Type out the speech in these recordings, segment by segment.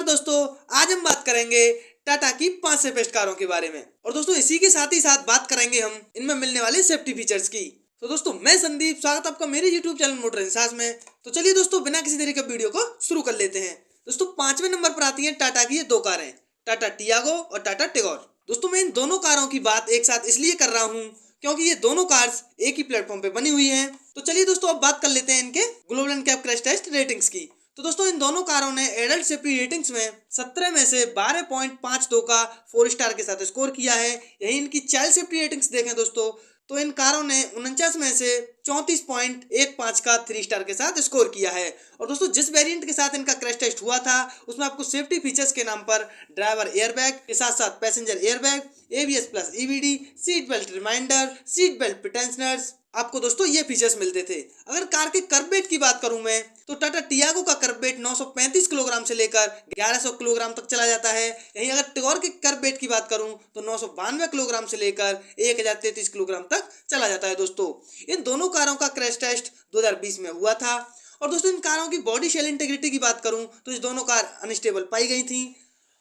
नमस्कार दोस्तों, आज हम बात करेंगे टाटा की 5 सेफेस्ट कारों के बारे में। और दोस्तों इसी के साथ ही साथ बात करेंगे हम इनमें मिलने वाले सेफ्टी फीचर्स की। तो दोस्तों मैं संदीप, स्वागत आपका मेरे यूट्यूब चैनल मोटर इंसास में। तो चलिए दोस्तों बिना किसी देरी के वीडियो को शुरू कर लेते हैं। दोस्तों 5वें नंबर पर आती है टाटा की ये दो कारें, टाटा टियागो और टाटा टिगोर। दोस्तों मैं इन दोनों कारों की बात एक साथ इसलिए कर रहा हूँ क्योंकि ये दोनों कार्स एक ही प्लेटफॉर्म पे बनी हुई हैं। तो चलिए दोस्तों अब बात कर लेते हैं इनके global NCAP crash test ratings की। तो दोस्तों इन दोनों कारों ने एडल्ट सेफ्टी रेटिंग्स में 17 में से 12.52 का 4 स्टार के साथ स्कोर किया है। यही इनकी चाइल्ड सेफ्टी रेटिंग्स देखें दोस्तों तो इन कारों ने 49 में से 34.15 का 3 स्टार के साथ स्कोर किया है। और दोस्तों जिस वेरिएंट के साथ इनका क्रैश टेस्ट हुआ था उसमें आपको सेफ्टी फीचर्स के नाम पर ड्राइवर एयरबैग के साथ साथ passenger airbag, ABS plus EBD, seat belt reminder, seat belt pretensioners, आपको दोस्तों ये फीचर्स मिलते थे। अगर कार के कर्ब वेट की बात करूं मैं तो टाटा टियागो का कर्ब वेट 935 किलोग्राम से लेकर 1100 किलोग्राम तक चला जाता है। यहीं अगर टिगोर के कर्ब वेट की बात करूं तो 992 किलोग्राम से लेकर 1033 किलोग्राम तक चला जाता है। दोस्तों इन दोनों कारों का क्रैश टेस्ट 2020 में हुआ था। और दोस्तों इन कारों की बॉडी शेल इंटीग्रिटी की बात करूं तो इस दोनों कार अनस्टेबल पाई गई थी।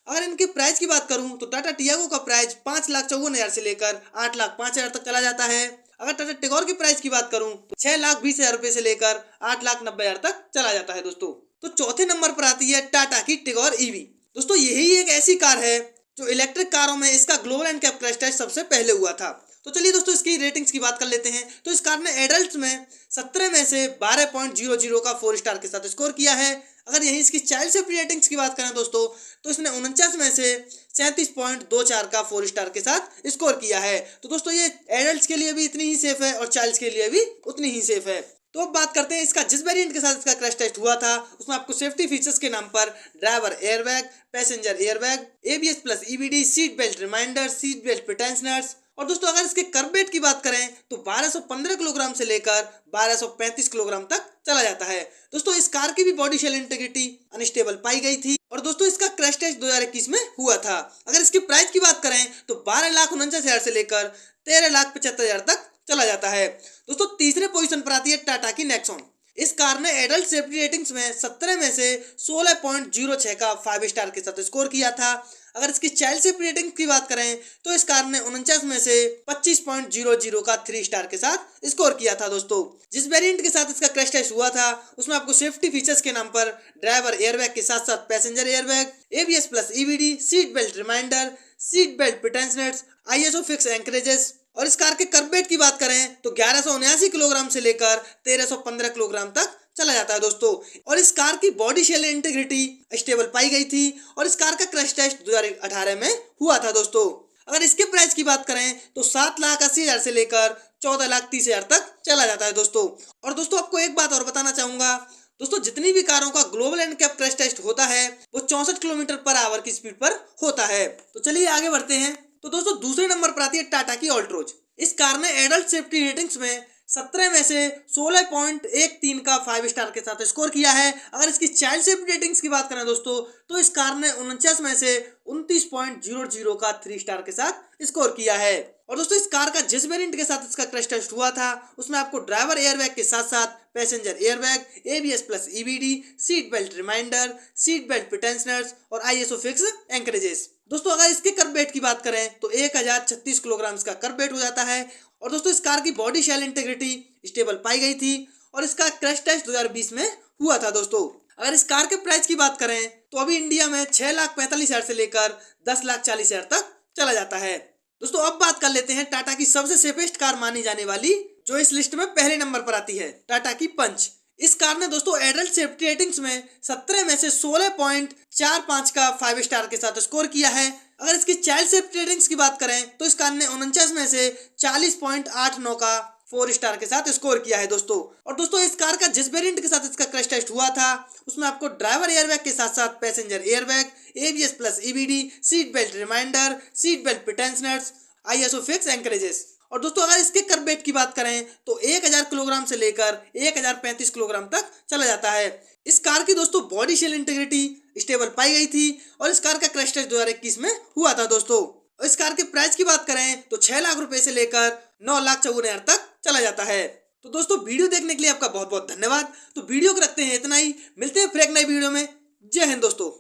अगर इनके प्राइस की बात करूं तो टाटा टियागो का प्राइस 5,54,000 से लेकर 8,05,000 तक चला जाता है। अगर टाटा टिगोर की प्राइस की बात करूं तो 6,20,000 रुपए से लेकर 8,90,000 तक चला जाता है। दोस्तों तो चौथे नंबर पर आती है टाटा की टिगोर EV। दोस्तों यही एक ऐसी कार है जो इलेक्ट्रिक कारों में इसका ग्लोबल एनकैप क्रैश टेस्ट सबसे पहले हुआ था। तो चलिए दोस्तों इसकी रेटिंग्स की बात कर लेते हैं। तो इस कार ने एडल्ट में 17 में से 12.00 का 4 स्टार के साथ स्कोर किया है। अगर यही इसकी चाइल्ड सेफ्टी रेटिंग्स की बात करें दोस्तों तो इसने 49 में से 37.24 का 4 स्टार के साथ स्कोर किया है। तो दोस्तों ये एडल्ट्स के लिए भी इतनी ही सेफ है और चाइल्ड्स के लिए भी उतनी ही सेफ है। तो अब बात करते हैं इसका जिस वेरिएंट के साथ इसका क्रैश टेस्ट हुआ था उसमें आपको सेफ्टी फीचर्स के नाम पर driver airbag, passenger airbag, ABS plus EBD, seat belt reminder, seat belt pretensioners. और दोस्तों अगर इसके कर्ब वेट की बात करें तो 1215 किलोग्राम से लेकर 1235 किलोग्राम तक चला जाता है। दोस्तों इस कार की भी बॉडी शेल इंटीग्रिटी अनस्टेबल पाई गई थी। और दोस्तों इसका क्रैश टेस्ट 2021 में हुआ था। अगर इसकी प्राइस की बात करें तो 12,49,000 से लेकर 13,75,000 तक चला जाता है। दोस्तों तीसरे पोजीशन पर आती है टाटा की नेक्सॉन। इस कार ने एडल्ट सेफ्टी रेटिंग्स में 17 में से 16.06 का 5 स्टार के साथ स्कोर किया था। अगर इसकी चाइल्ड सेफ्टी रेटिंग की बात करें तो इस कार ने 49 में से 25.00 का 3 स्टार के साथ स्कोर किया था। दोस्तों जिस वेरिएंट के साथ इसका क्रैश टेस्ट हुआ था उसमें आपको सेफ्टी फीचर्स के नाम पर ड्राइवर एयरबैग के साथ साथ passenger airbag, ABS plus EBD, seat belt reminder, seat belt pretensioners, ISO fix anchorages. और इस कार के कर्ब वेट की बात करें तो 1179 किलोग्राम से लेकर 1315 किलोग्राम तक चला जाता है। दोस्तों और इस कार की बॉडी शेल इंटीग्रिटी स्टेबल पाई गई थी और इस कार का क्रैश टेस्ट 2018 में हुआ था। दोस्तों अगर इसके प्राइस की बात करें तो 7,80,000 से लेकर 14,30,000 तक चला जाता है। दोस्तों और दोस्तों आपको एक बात और बताना चाहूंगा दोस्तों, जितनी भी कारों का ग्लोबल एनकैप क्रैश टेस्ट होता है वो 64 किलोमीटर पर आवर की स्पीड पर होता है। तो चलिए आगे बढ़ते हैं। तो दोस्तों दूसरे नंबर पर आती है टाटा की ऑल्ट्रोज। इस कार ने एडल्ट सेफ्टी रेटिंग्स में 17 में से 16.13 का 5 स्टार के साथ स्कोर किया है। अगर इसकी चाइल्ड सेफ्टी रेटिंग्स की बात करें दोस्तों तो इस कार ने 49 में से 29.00 का 3 स्टार के साथ स्कोर किया है। और दोस्तों इस कार का जिस वेरिएंट के साथ इसका क्रैश टेस्ट हुआ था उसमें आपको ड्राइवर एयरबैग के साथ साथ passenger airbag, ABS plus EBD, seat belt reminder, seat belt pretensioners और ISO फिक्स एंकरेजेस। दोस्तों अगर इसके कर्ब वेट की बात करें तो 1,036 किलोग्राम का कर्ब वेट हो जाता है। और दोस्तों इस कार की बॉडी शेल इंटीग्रिटी स्टेबल पाई गई थी और इसका क्रैश टेस्ट 2020 में हुआ था। दोस्तों अगर इस कार के प्राइस की बात करें तो अभी इंडिया में 6,45,000 से लेकर 10,40,000 तक चला जाता है। दोस्तों अब बात कर लेते हैं टाटा की सबसे सेफेस्ट कार मानी जाने वाली जो इस लिस्ट में पहले नंबर पर आती है, टाटा की पंच। इस कार ने दोस्तों एडल्ट सेफ्टी रेटिंग्स में 17 में से 16.45 का 5 स्टार के साथ स्कोर किया है। अगर इसकी चाइल्ड सेफ्टी रेटिंग्स की बात करें तो इस कार ने 49 में से 40.89 का 4 स्टार के साथ स्कोर किया है। दोस्तों और दोस्तों इस कार का जिस वेरिएंट के साथ इसका क्रैश टेस्ट हुआ था उसमें आपको ड्राइवर एयरबैग के साथ साथ passenger airbag, ABS plus EBD, seat belt reminder, seat belt pretensioners, ISO fix anchorages. और दोस्तों अगर इसके कर्ब वेट की बात करें तो 1,000 किलोग्राम से लेकर 1,035 किलोग्राम तक चला जाता है। इस कार की दोस्तों बॉडी शेल इंटीग्रिटी स्टेबल पाई गई थी और इस कार का क्रैश टेस्ट 2021 में हुआ था। दोस्तों इस कार के प्राइस की बात करें तो 6 लाख रुपए से लेकर 9,54,000 तक चला जाता है। तो दोस्तों वीडियो देखने के लिए आपका बहुत बहुत धन्यवाद। तो वीडियो को रखते हैं इतना ही, मिलते हैं फिर एक नई वीडियो में। जय हिंद दोस्तों।